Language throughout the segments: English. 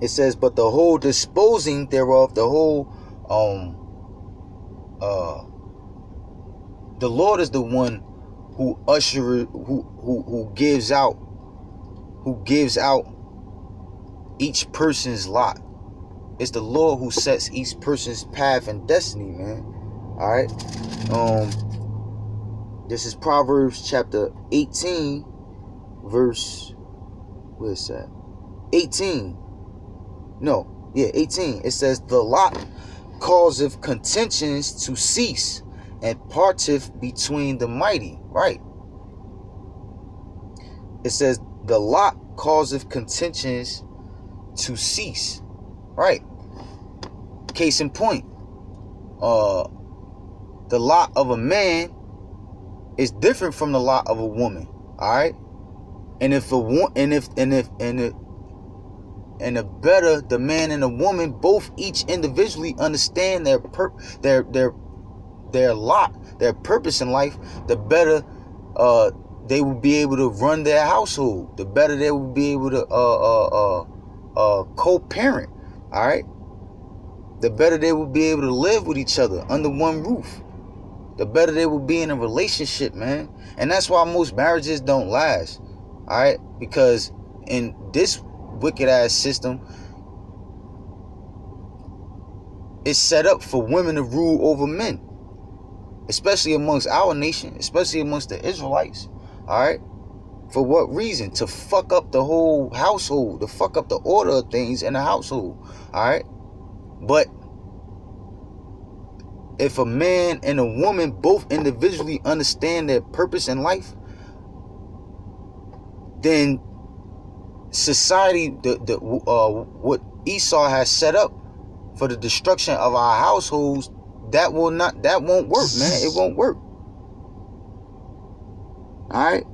It says, but the whole disposing thereof, the whole the Lord is the one who who gives out each person's lot. It's the Lord who sets each person's path and destiny, man. All right. This is Proverbs chapter 18, verse, where is that? 18. No, yeah, 18. It says, the lot causeth contentions to cease, and parteth between the mighty. Right. It says, the lot causeth contentions to cease. Right. Case in point, the lot of a man is different from the lot of a woman. All right. And if the man and the woman both each individually understand their lot, their purpose in life, the better they will be able to run their household. The better they will be able to co-parent. All right. The better they will be able to live with each other under one roof. The better they will be in a relationship, man. And that's why most marriages don't last. All right. Because in this wicked ass system, it's set up for women to rule over men, especially amongst our nation, especially amongst the Israelites. All right. For what reason? To fuck up the whole household, to fuck up the order of things in the household. All right. But if a man and a woman both individually understand their purpose in life, then society, what Esau has set up for the destruction of our households, that won't work, man. It won't work. Alright?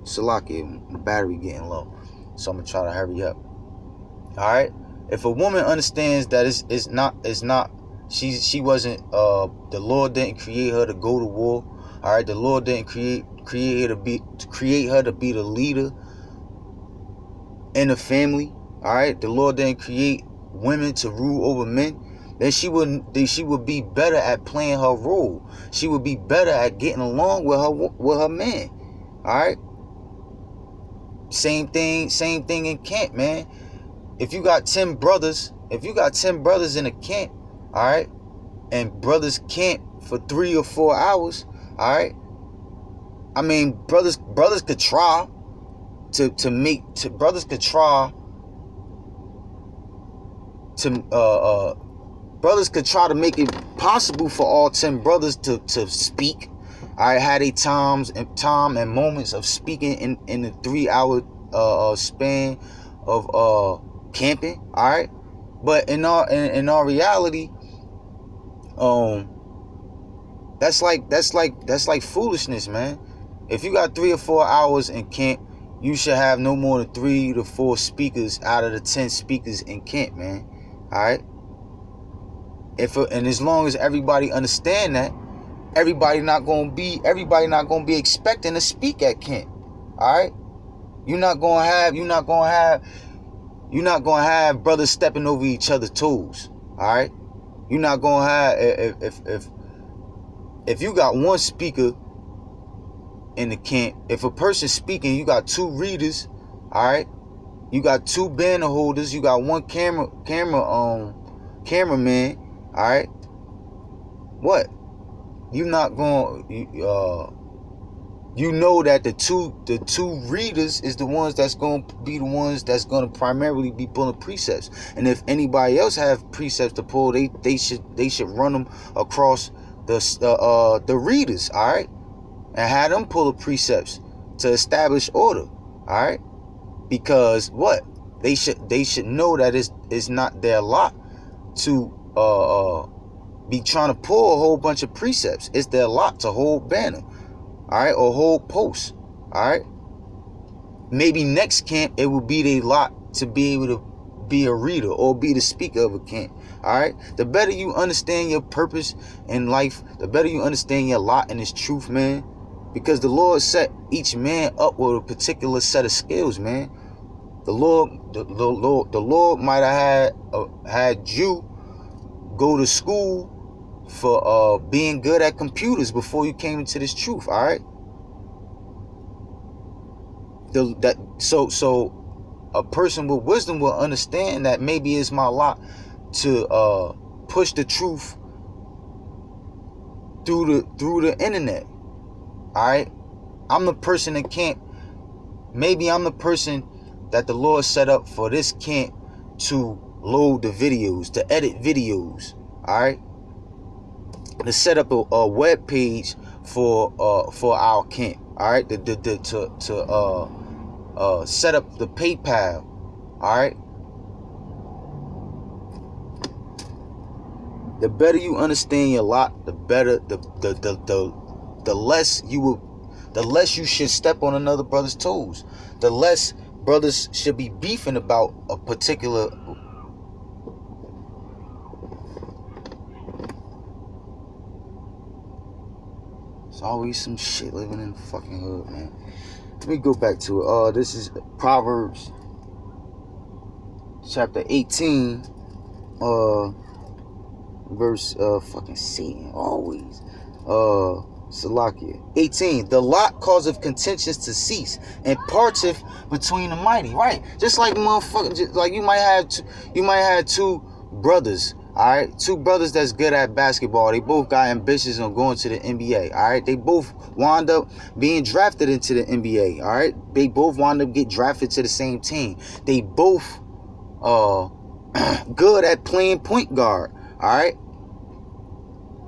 Salaki, my battery getting low, so I'm gonna try to hurry up. Alright? If a woman understands that it's not she wasn't the Lord didn't create her to go to war. Alright, the Lord didn't create her to be the leader in the family. Alright, the Lord didn't create women to rule over men. Then she would be better at playing her role. She would be better at getting along with her man. Alright? Same thing in camp, man. If you got 10 brothers in a camp, alright, and brothers camp for 3 or 4 hours, alright, I mean, brothers could try to make it possible for all 10 brothers to speak. I had a time and moments of speaking in the 3-hour span of camping. All right, but in our reality, that's like foolishness, man. If you got 3 or 4 hours in camp, you should have no more than 3 to 4 speakers out of the 10 speakers in camp, man. All right. And as long as everybody understand that, everybody not gonna be expecting to speak at camp. All right. You're not gonna have brothers stepping over each other's toes. All right. You're not gonna have, if you got one speaker in the camp, if a person speaking, you got 2 readers. All right. You got 2 banner holders. You got 1 cameraman. All right. What? You're not going. You know that the two readers is the ones that's going to be the ones that's going to primarily be pulling precepts. And if anybody else have precepts to pull, they should run them across the readers. All right, and have them pull the precepts to establish order. All right, because what they should know that it's not their lot to be trying to pull a whole bunch of precepts. It's their lot to hold banner, all right, or hold posts, all right. Maybe next camp it will be their lot to be able to be a reader or be the speaker of a camp, all right. The better you understand your purpose in life, the better you understand your lot in this truth, man, because the Lord set each man up with a particular set of skills, man. The Lord might have had you go to school for being good at computers before you came into this truth. All right. So a person with wisdom will understand that maybe it's my lot to push the truth through the internet. All right. I'm the person that can't. Maybe I'm the person that the Lord set up for this camp to load the videos, to edit videos. All right. To set up a web page for our camp. All right. To set up the PayPal. All right. The better you understand your lot, the better the less you should step on another brother's toes. The less brothers should be beefing about a particular. It's always some shit living in the fucking hood, man. Let me go back to it. This is Proverbs chapter 18, verse fucking C, always. Salakia 18. The lot causeth contentions to cease, and parteth between the mighty. Right, just like motherfucker, just like you might have two brothers. All right, two brothers that's good at basketball. They both got ambitions on going to the NBA. All right, they both wound up being drafted into the NBA. All right, they both wound up get drafted to the same team. They both good at playing point guard. All right,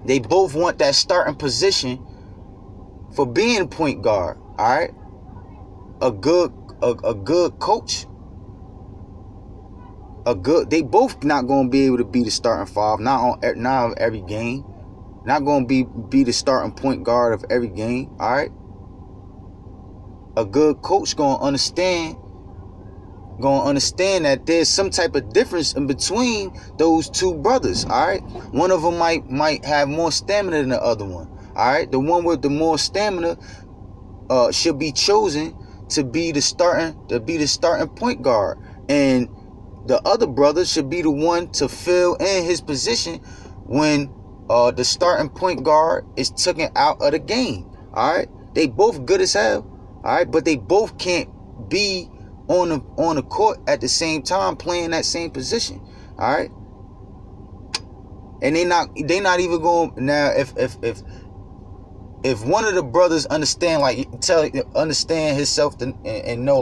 they both want that starting position for being point guard. All right, a good coach. They both not gonna be able to be the starting five, not of every game, not gonna be the starting point guard of every game. All right, a good coach gonna understand that there's some type of difference in between those two brothers. All right, one of them might have more stamina than the other one. All right, the one with the more stamina should be chosen to be the starting point guard, and the other brother should be the one to fill in his position when the starting point guard is taken out of the game. All right, they both good as hell. All right, but they both can't be on the court at the same time playing that same position. All right, and they not even going now. If one of the brothers understand himself and know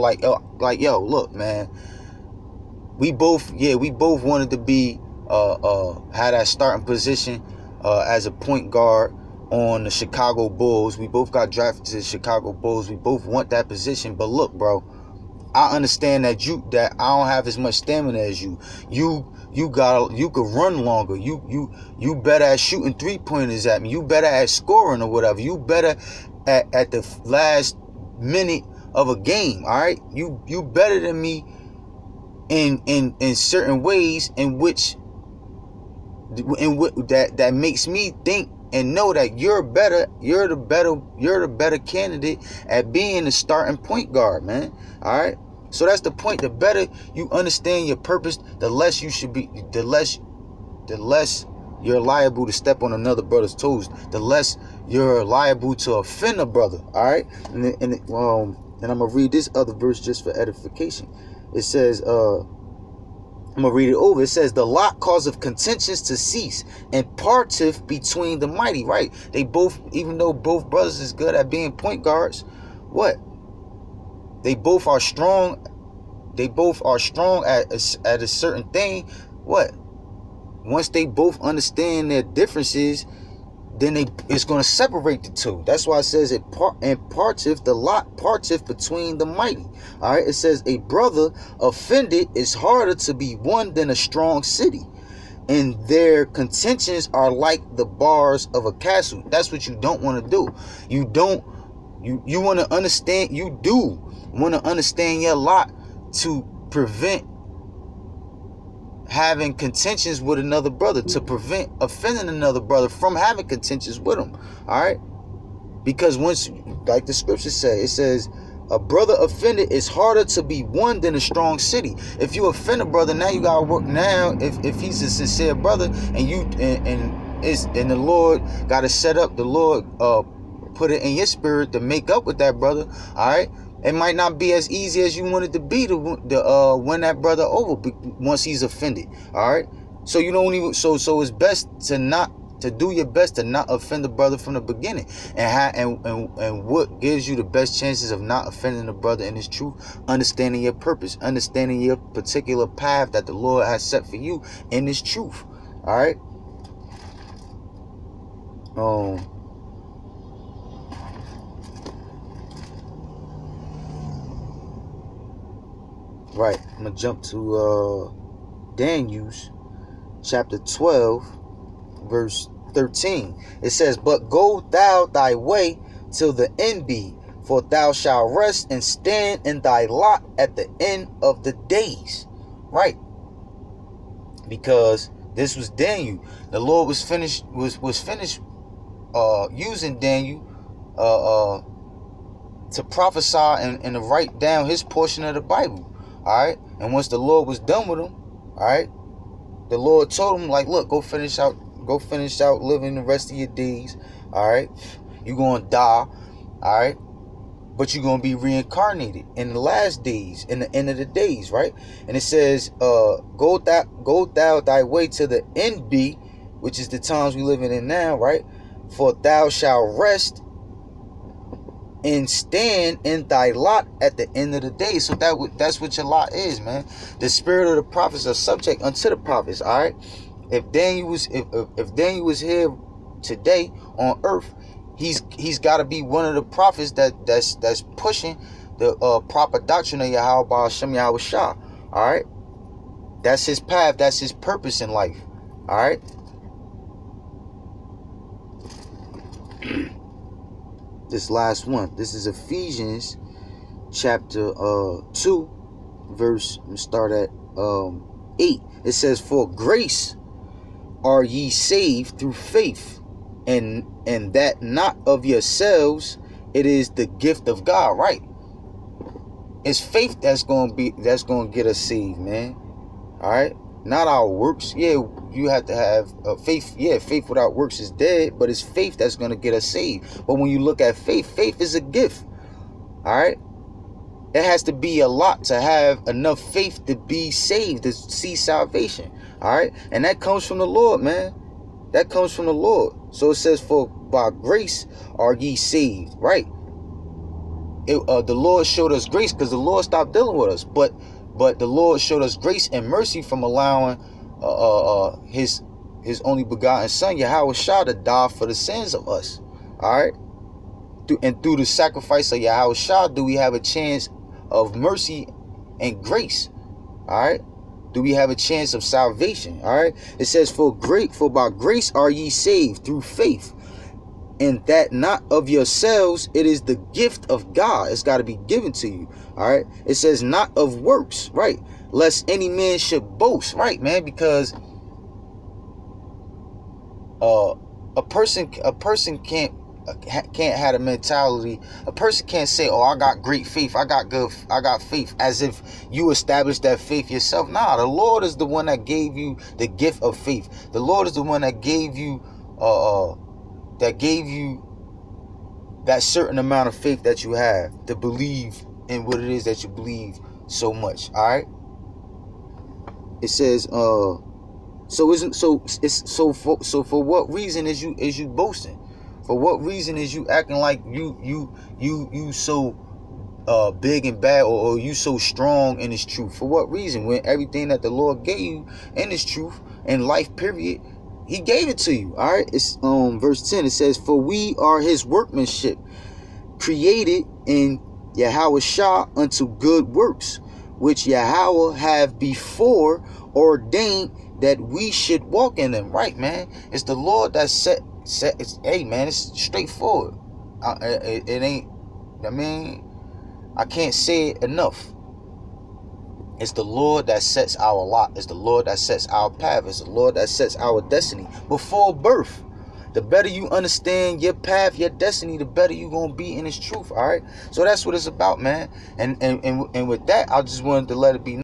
yo, look, man. We both wanted to be had that starting position as a point guard on the Chicago Bulls. We both got drafted to the Chicago Bulls. We both want that position. But look, bro, I understand that I don't have as much stamina as you. You could run longer. You better at shooting 3-pointers at me. You better at scoring or whatever. You better at the last minute of a game. All right, you better than me in certain ways that makes me think and know that you're the better candidate at being the starting point guard, man. All right, so that's the point. The better you understand your purpose, the less you're liable to step on another brother's toes, the less you're liable to offend a brother. All right, and I'm gonna read this other verse just for edification. It says, I'm going to read it over. It says, the lot causeth contentions to cease, and parteth between the mighty. Right? They both, even though both brothers is good at being point guards, what? They both are strong. They both are strong at a certain thing. What? Once they both understand their differences, then it's going to separate the two. That's why it says the lot parteth between the mighty. All right, it says a brother offended is harder to be won than a strong city, and their contentions are like the bars of a castle. That's what you don't want to do. You want to understand. You do want to understand your lot to prevent having contentions with another brother, to prevent offending another brother from having contentions with him. All right, because once, like the scriptures say, it says A brother offended is harder to be won than a strong city. If you offend a brother, now you gotta work. Now, if he's a sincere brother, and the Lord gotta set up, the Lord put it in your spirit to make up with that brother. All right, it might not be as easy as you want it to be to win that brother over once he's offended. All right, so you don't even so it's best to do your best to not offend the brother from the beginning. And what gives you the best chances of not offending the brother in his truth? Understanding your purpose, understanding your particular path that the Lord has set for you in his truth. All right. Right. I'm gonna jump to Daniel chapter 12. Verse 13, it says, but go thou thy way till the end be, for thou shalt rest and stand in thy lot at the end of the days. Right, because this was Daniel. The Lord was finished using Daniel to prophesy and to write down his portion of the Bible. All right, and once the Lord was done with him, all right, the Lord told him, like, look, go finish out living the rest of your days. All right, you're gonna die. All right, but you're gonna be reincarnated in the last days, in the end of the days. Right, and it says, go thou thy way to the end be, which is the times we living in now. Right, for thou shalt rest and stand in thy lot at the end of the day. So that's what your lot is, man. The spirit of the prophets are subject unto the prophets. All right. If Daniel was here today on earth, he's got to be one of the prophets that's pushing the proper doctrine of Yahweh Ba'ashem Yahweh Shah. All right, that's his path. That's his purpose in life. All right. This last one. This is Ephesians chapter 2, verse. Start at 8. It says, "For grace are ye saved through faith, and that not of yourselves, it is the gift of God." Right? It's faith that's gonna get us saved, man. All right, not our works. Yeah, you have to have faith. Yeah, faith without works is dead, but it's faith that's gonna get us saved. But when you look at faith, faith is a gift. All right, it has to be a lot to have enough faith to be saved, to see salvation. All right, and that comes from the Lord, man. That comes from the Lord. So it says, "For by grace are ye saved." Right? The Lord showed us grace because the Lord stopped dealing with us, but the Lord showed us grace and mercy from allowing his only begotten Son, Yahweh Shah, to die for the sins of us. All right, and through the sacrifice of Yahweh Shah, do we have a chance of mercy and grace? All right. Do we have a chance of salvation? All right. It says, for by grace are ye saved through faith, and that not of yourselves, it is the gift of God. It's got to be given to you. All right. It says not of works, right? Lest any man should boast, right, man? Because a person can't have a mentality. A person can't say, "Oh, I got great faith. I got faith," as if you established that faith yourself. Nah, the Lord is the one that gave you the gift of faith. The Lord is the one that gave you that certain amount of faith that you have to believe in what it is that you believe so much. All right. It says, for what reason is you boasting? For what reason is you acting like you so big and bad, or you so strong in His truth? For what reason? When everything that the Lord gave you in His truth and life, period, He gave it to you. All right. It's verse 10. It says, "For we are His workmanship, created in Yahweh Shah unto good works, which Yahweh have before ordained that we should walk in them." Right, man. It's the Lord that set. Hey, man, it's straightforward. It ain't. I mean, I can't say it enough. It's the Lord that sets our lot. It's the Lord that sets our path. It's the Lord that sets our destiny before birth. The better you understand your path, your destiny, the better you gonna be in this truth. All right. So that's what it's about, man. And with that, I just wanted to let it be